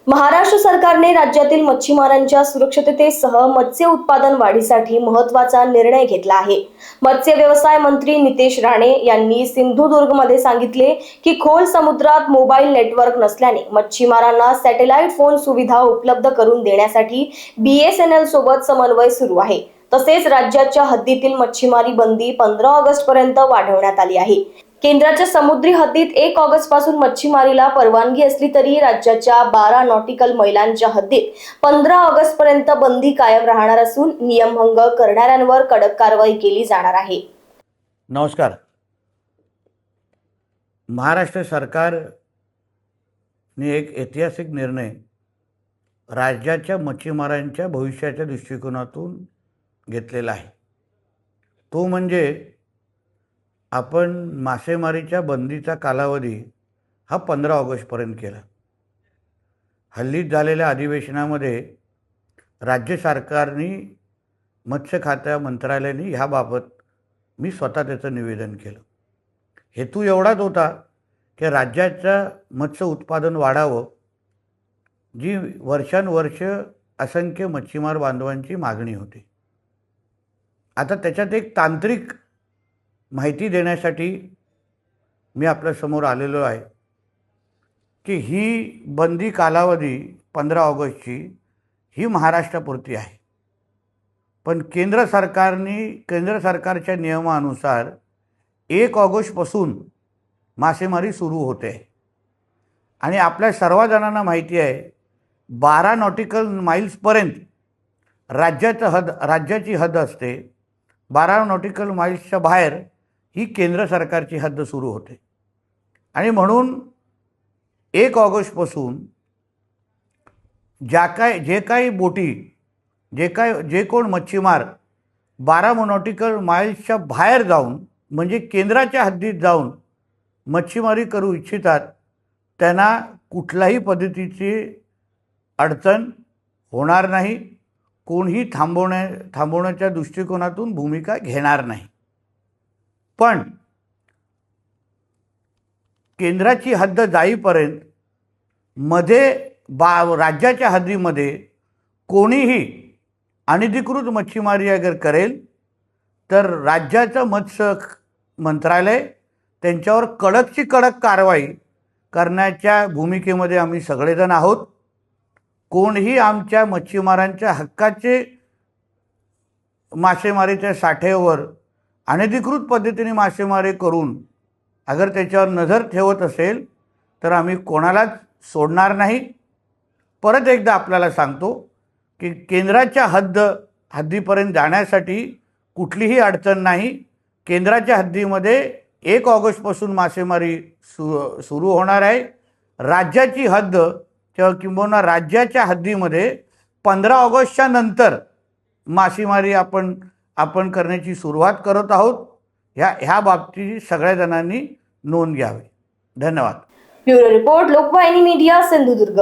महाराष्ट्र सरकारने राज्यातील मच्छीमारांच्या सुरक्षिततेसह मत्स्य उत्पादन वाढीसाठी महत्त्वाचा निर्णय घेतला आहे। मत्स्य व्यवसाय मंत्री नितेश राणे यांनी सिंधुदुर्गमध्ये सांगितले की खोल समुद्रात मोबाईल नेटवर्क नसल्याने मच्छीमारांना सॅटेलाइट फोन सुविधा उपलब्ध करून देण्यासाठी BSNL सोबत समन्वय सुरू आहे। तसेच राज्याच्या हद्दीतील मच्छीमारी बंदी 15 ऑगस्ट पर्यंत वाढवण्यात आली आहे। केंद्राच्या समुद्री हद्दीत 1 ऑगस्ट पासून मच्छीमारीला परवानगी असली तरी राज्याच्या 12 नॉटिकल मैलांच्या हद्दीत 15 ऑगस्ट पर्यंत बंदी कायम राहणार असून नियमभंग करणाऱ्यांवर कडक कारवाई केली जाणार आहे। नमस्कार। महाराष्ट्र सरकारने एक ऐतिहासिक निर्णय राज्याच्या मच्छीमारांच्या भविष्याच्या दृष्टिकोनातून घेतलेला आहे। तो म्हणजे आपण मासेमारीच्या बंदीचा कालावधी हा 15 ऑगस्टपर्यंत केला। हल्लीच झालेल्या अधिवेशनामध्ये राज्य सरकारने मत्स्य खात्या मंत्रालयाने ह्याबाबत मी स्वतः त्याचं निवेदन केलं। हेतू एवढाच होता की राज्याचं मत्स्य उत्पादन वाढावं, जी वर्षानुवर्ष असंख्य मच्छीमार बांधवांची मागणी होती। आता त्याच्यात एक तांत्रिक माहिती देण्यासाठी मी आपल्या समोर आलेलो आहे की ही बंदी कालावधी 15 ऑगस्टची ही महाराष्ट्रापुरती आहे, पण केंद्र सरकारच्या नियमानुसार 1 ऑगस्टपासून मासेमारी सुरू होते आणि आपल्या सर्वजणांना माहिती आहे 12 नॉटिकल माइल्सपर्यंत राज्याची हद्द असते। 12 नॉटिकल माइल्सच्या बाहेर ही केंद्र सरकारची हद्द सुरू होते आणि म्हणून 1 ऑगस्टपासून जे काही बोटी जे कोण मच्छीमार 12 नॉटिकल माइल्सच्या बाहेर जाऊन म्हणजे केंद्राच्या हद्दीत जाऊन मच्छीमारी करू इच्छितात त्यांना कुठल्याही पद्धतीची अडचण होणार नाही। कोणीही थांबवण्याच्या दृष्टिकोनातून भूमिका घेणार नाही। पण केंद्राची हद्द जाईपर्यंत राज्याच्या हद्दीमध्ये कोणीही अनधिकृत मच्छीमारी अगर करेल तर राज्याचं मत्स्य मंत्रालय त्यांच्यावर कडकची कडक कारवाई करण्याच्या भूमिकेमध्ये आम्ही सगळेजण आहोत। कोणीही आमच्या मच्छीमारांच्या हक्काचे मासेमारीच्या साठ्यावर अनधिकृत पद्धतीने मासेमारी करून अगर त्याच्यावर नजर ठेवत असेल तर आम्ही कोणालाच सोडणार नाही। परत एकदा आपल्याला सांगतो की केंद्राच्या हद्दीपर्यंत जाण्यासाठी कुठलीही अडचण नाही। केंद्राच्या हद्दीमध्ये 1 ऑगस्टपासून मासेमारी सुरू होणार आहे। राज्याची हद्द किंवा राज्याच्या हद्दीमध्ये 15 ऑगस्टच्या नंतर मासेमारी आपण करण्याची सुरुवात करत आहोत। ह्या बाबतीत सगळ्या जणांनी नोंद घ्यावी। धन्यवाद। Bureau report, Lokvahini media, Sindhudurg.